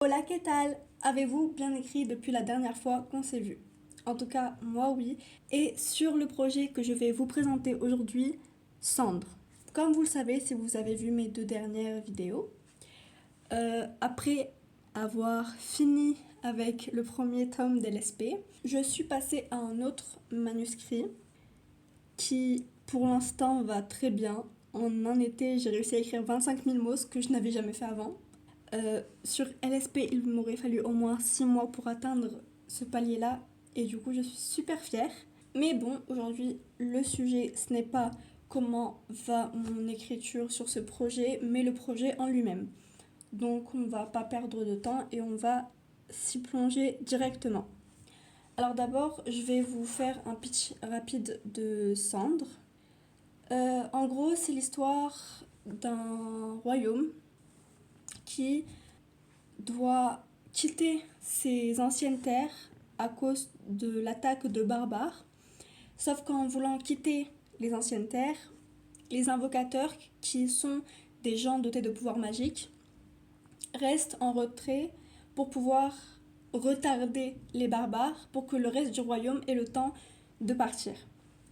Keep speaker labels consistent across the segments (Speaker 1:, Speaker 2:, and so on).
Speaker 1: Hola, ¿qué tal? Avez-vous bien écrit depuis la dernière fois qu'on s'est vu? En tout cas, moi oui. Et sur le projet que je vais vous présenter aujourd'hui, Cendre. Comme vous le savez, si vous avez vu mes deux dernières vidéos, après avoir fini avec le premier tome d'LSP, je suis passée à un autre manuscrit qui, pour l'instant, va très bien. En un été, j'ai réussi à écrire 25 000 mots, ce que je n'avais jamais fait avant. Sur LSP, il m'aurait fallu au moins 6 mois pour atteindre ce palier-là, et du coup, je suis super fière. Mais bon, aujourd'hui, le sujet, ce n'est pas comment va mon écriture sur ce projet, mais le projet en lui-même. Donc, on ne va pas perdre de temps et on va s'y plonger directement. Alors d'abord, je vais vous faire un pitch rapide de Cendre. En gros, c'est l'histoire d'un royaume qui doit quitter ses anciennes terres à cause de l'attaque de barbares. Sauf qu'en voulant quitter les anciennes terres, les invocateurs, qui sont des gens dotés de pouvoirs magiques, restent en retrait pour pouvoir retarder les barbares pour que le reste du royaume ait le temps de partir.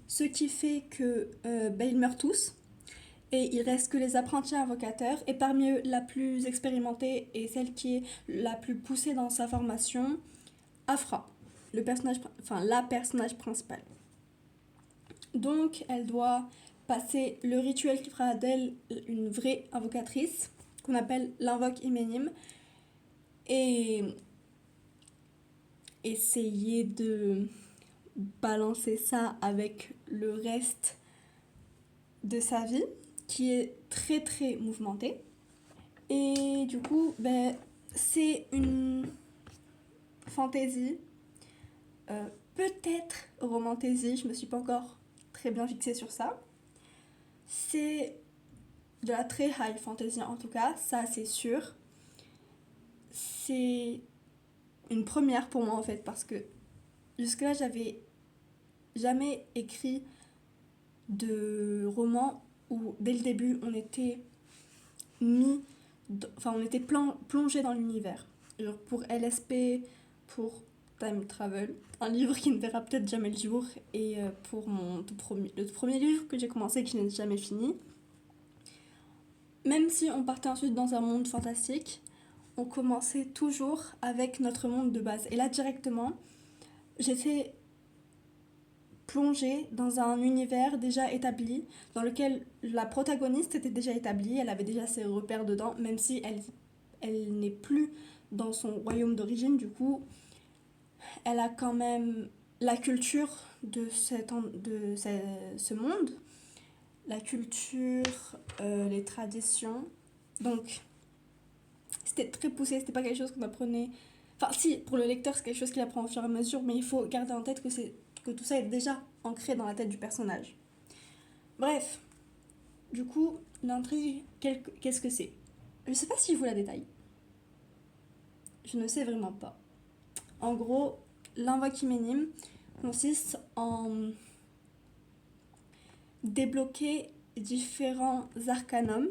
Speaker 1: Ce qui fait que ils meurent tous et il reste que les apprentis invocateurs, et parmi eux la plus expérimentée et celle qui est la plus poussée dans sa formation, Afra, la personnage principale. Donc elle doit passer le rituel qui fera d'elle une vraie invocatrice, qu'on appelle l'invoque Imenim, et essayer de balancer ça avec le reste de sa vie, qui est très très mouvementée. Et du coup, c'est une fantaisie, peut-être romantaisie, je me suis pas encore très bien fixée sur ça. C'est de la très high fantasy en tout cas, ça c'est sûr. C'est une première pour moi en fait, parce que jusque-là j'avais jamais écrit de roman où dès le début on était on était plongé dans l'univers. Genre pour LSP, pour Time Travel, un livre qui ne verra peut-être jamais le jour, et pour le tout premier livre que j'ai commencé et que je n'ai jamais fini. Même si on partait ensuite dans un monde fantastique, on commençait toujours avec notre monde de base. Et là, directement, j'étais plongée dans un univers déjà établi, dans lequel la protagoniste était déjà établie, elle avait déjà ses repères dedans, même si elle n'est plus dans son royaume d'origine. Du coup, elle a quand même la culture de ce monde, la culture, les traditions. Donc, c'était très poussé, c'était pas quelque chose qu'on apprenait. Enfin, si, pour le lecteur, c'est quelque chose qu'il apprend au fur et à mesure, mais il faut garder en tête que tout ça est déjà ancré dans la tête du personnage. Bref, du coup, l'intrigue, qu'est-ce que c'est? Je sais pas si je vous la détaille. Je ne sais vraiment pas. En gros, l'invoquiménime consiste en débloquer différents arcanums,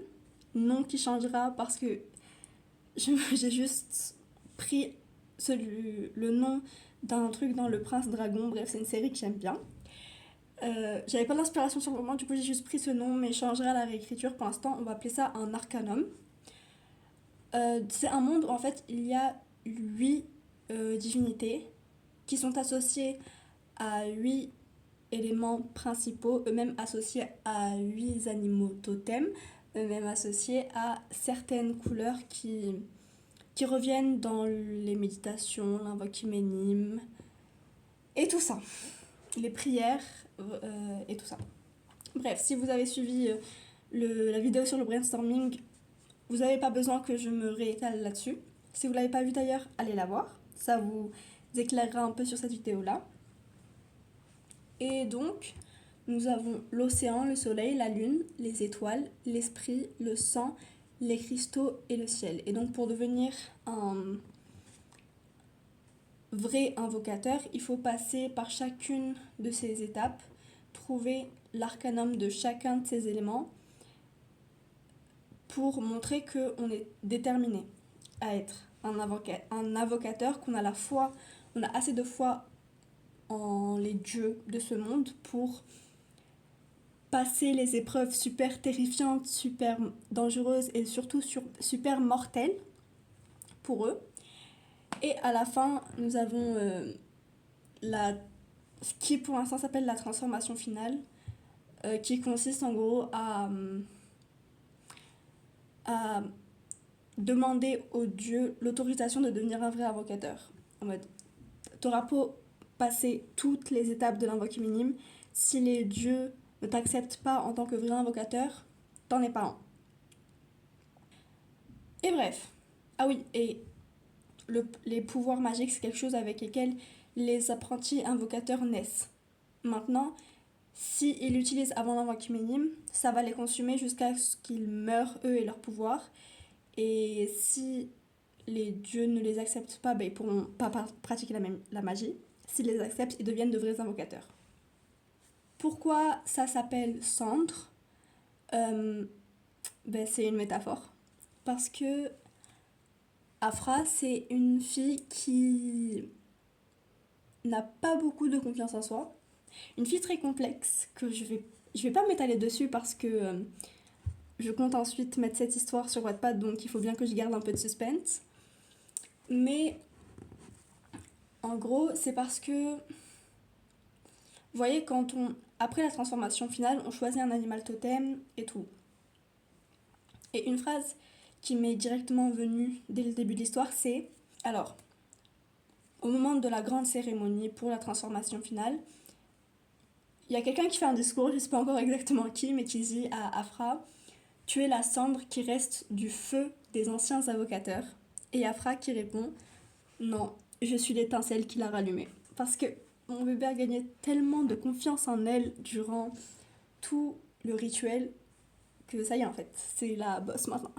Speaker 1: nom qui changera parce que j'ai juste pris le nom d'un truc dans Le Prince Dragon. Bref, c'est une série que j'aime bien. J'avais pas d'inspiration sur le moment, du coup j'ai juste pris ce nom, mais je changerai à la réécriture. Pour l'instant, on va appeler ça un arcanum. C'est un monde où en fait il y a 8 divinités qui sont associées à 8 éléments principaux, eux-mêmes associés à 8 animaux totems, eux-mêmes associés à certaines couleurs qui reviennent dans les méditations, l'invoquiménime et tout ça, les prières et tout ça. Bref, si vous avez suivi la vidéo sur le brainstorming, vous n'avez pas besoin que je me réétale là-dessus. Si vous ne l'avez pas vu d'ailleurs, allez la voir, ça vous éclairera un peu sur cette vidéo-là. Et donc, nous avons l'océan, le soleil, la lune, les étoiles, l'esprit, le sang, les cristaux et le ciel. Et donc, pour devenir un vrai invocateur, il faut passer par chacune de ces étapes, trouver l'arcanum de chacun de ces éléments pour montrer qu'on est déterminé à être un invocateur, qu'on a la foi, on a assez de foi en les dieux de ce monde pour passer les épreuves super terrifiantes, super dangereuses et surtout super mortelles pour eux. Et à la fin, nous avons ce qui pour l'instant s'appelle la transformation finale, qui consiste en gros à demander au dieu l'autorisation de devenir un vrai invocateur. En mode, t'auras beau passer toutes les étapes de l'invoqué minime, si les dieux ne t'acceptent pas en tant que vrai invocateur, t'en es pas un. Et bref. Ah oui, et les pouvoirs magiques, c'est quelque chose avec lesquels les apprentis invocateurs naissent. Maintenant, s'ils l'utilisent avant l'invoqué minime, ça va les consumer jusqu'à ce qu'ils meurent, eux et leurs pouvoirs. Et si les dieux ne les acceptent pas, ils ne pourront pas pratiquer la magie. S'ils les acceptent, ils deviennent de vrais invocateurs. Pourquoi ça s'appelle cendre? C'est une métaphore. Parce que Afra, c'est une fille qui n'a pas beaucoup de confiance en soi. Une fille très complexe que je vais pas m'étaler dessus parce que je compte ensuite mettre cette histoire sur Wattpad, donc il faut bien que je garde un peu de suspense. Mais en gros, c'est parce que vous voyez, après la transformation finale, on choisit un animal totem et tout. Et une phrase qui m'est directement venue dès le début de l'histoire, c'est alors, au moment de la grande cérémonie pour la transformation finale, il y a quelqu'un qui fait un discours, je ne sais pas encore exactement qui, mais qui dit à Afra: tu es la cendre qui reste du feu des anciens invocateurs. Et Afra qui répond: non, je suis l'étincelle qui l'a rallumée. Parce que mon bébé a gagné tellement de confiance en elle durant tout le rituel que ça y est, en fait, c'est la boss maintenant.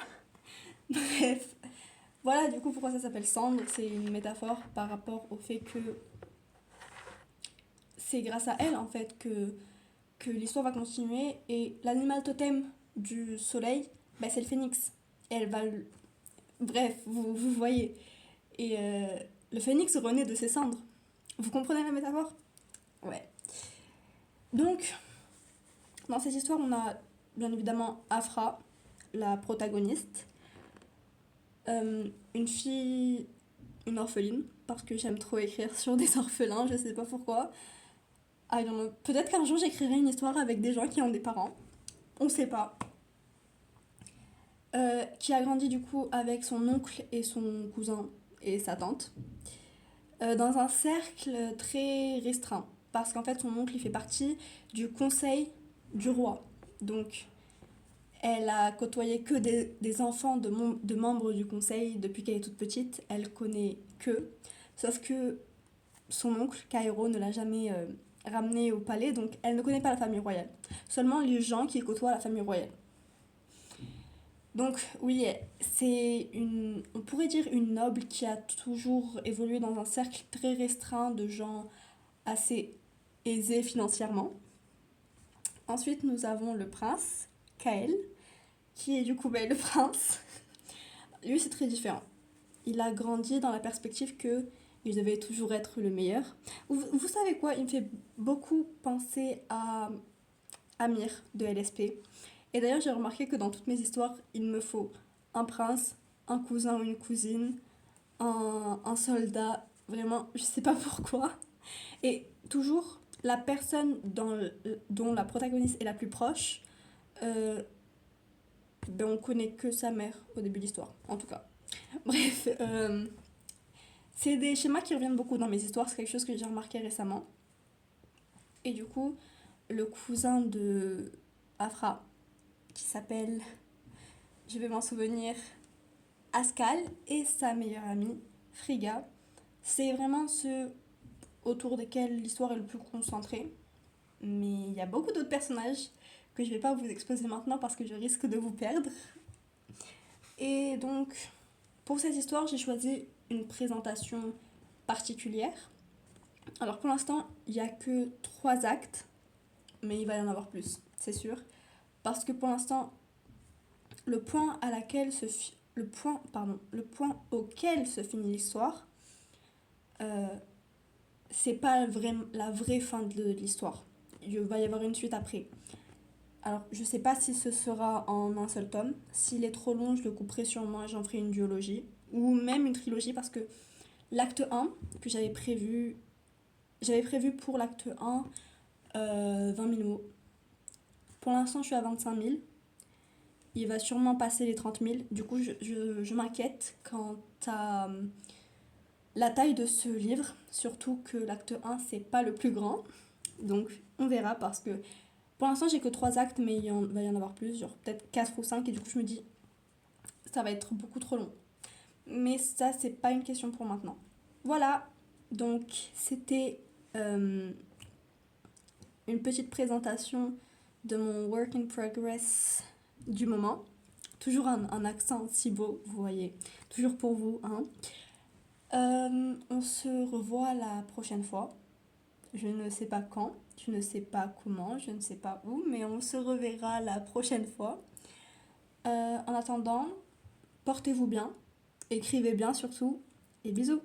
Speaker 1: Bref, voilà du coup pourquoi ça s'appelle cendre. C'est une métaphore par rapport au fait que c'est grâce à elle en fait que l'histoire va continuer. Et l'animal totem du soleil, c'est le phénix. Et elle va bref, vous voyez. Et le phénix renaît de ses cendres. Vous comprenez la métaphore? Ouais. Donc, dans cette histoire, on a bien évidemment Afra, la protagoniste. Une fille, une orpheline, parce que j'aime trop écrire sur des orphelins, je sais pas pourquoi. I don't know. Peut-être qu'un jour j'écrirai une histoire avec des gens qui ont des parents. On sait pas. Qui a grandi du coup avec son oncle et son cousin et sa tante. Dans un cercle très restreint. Parce qu'en fait, son oncle il fait partie du conseil du roi. Donc, elle a côtoyé que des enfants de membres du conseil depuis qu'elle est toute petite. Elle connaît que. Sauf que son oncle, Kairo, ne l'a jamais ramenée au palais, donc elle ne connaît pas la famille royale. Seulement les gens qui côtoient la famille royale. Donc oui, on pourrait dire une noble qui a toujours évolué dans un cercle très restreint de gens assez aisés financièrement. Ensuite, nous avons le prince, Kael, qui est du coup le prince. Lui, c'est très différent. Il a grandi dans la perspective que il devait toujours être le meilleur. Vous savez quoi? Il me fait beaucoup penser à Amir de LSP. Et d'ailleurs, j'ai remarqué que dans toutes mes histoires, il me faut un prince, un cousin ou une cousine, un soldat. Vraiment, je sais pas pourquoi. Et toujours, la personne dont la protagoniste est la plus proche, on connaît que sa mère au début de l'histoire, en tout cas. Bref, c'est des schémas qui reviennent beaucoup dans mes histoires, c'est quelque chose que j'ai remarqué récemment. Et du coup, le cousin de Afra, qui s'appelle, je vais m'en souvenir, Askal, et sa meilleure amie, Frigga, c'est vraiment ceux autour desquels l'histoire est le plus concentrée. Mais il y a beaucoup d'autres personnages que je vais pas vous exposer maintenant parce que je risque de vous perdre. Et donc, pour cette histoire, j'ai choisi une présentation particulière. Alors pour l'instant, il n'y a que 3 actes, mais il va y en avoir plus, c'est sûr. Parce que pour l'instant, le point le point auquel se finit l'histoire, c'est pas la vraie fin de l'histoire. Il va y avoir une suite après. Alors, je sais pas si ce sera en un seul tome. S'il est trop long, je le couperai sûrement et j'en ferai une duologie. Ou même une trilogie parce que l'acte 1 que j'avais prévu pour l'acte 1 20 000 mots. Pour l'instant, je suis à 25 000. Il va sûrement passer les 30 000. Du coup, je m'inquiète quant à la taille de ce livre. Surtout que l'acte 1, c'est pas le plus grand. Donc, on verra parce que pour l'instant, j'ai que 3 actes, mais va y en avoir plus, genre peut-être 4 ou 5. Et du coup, je me dis, ça va être beaucoup trop long. Mais ça, c'est pas une question pour maintenant. Voilà, donc c'était une petite présentation de mon work in progress du moment. Toujours un accent si beau, vous voyez. Toujours pour vous, hein. On se revoit la prochaine fois. Je ne sais pas quand, je ne sais pas comment, je ne sais pas où, mais on se reverra la prochaine fois. En attendant, portez-vous bien, écrivez bien surtout, et bisous!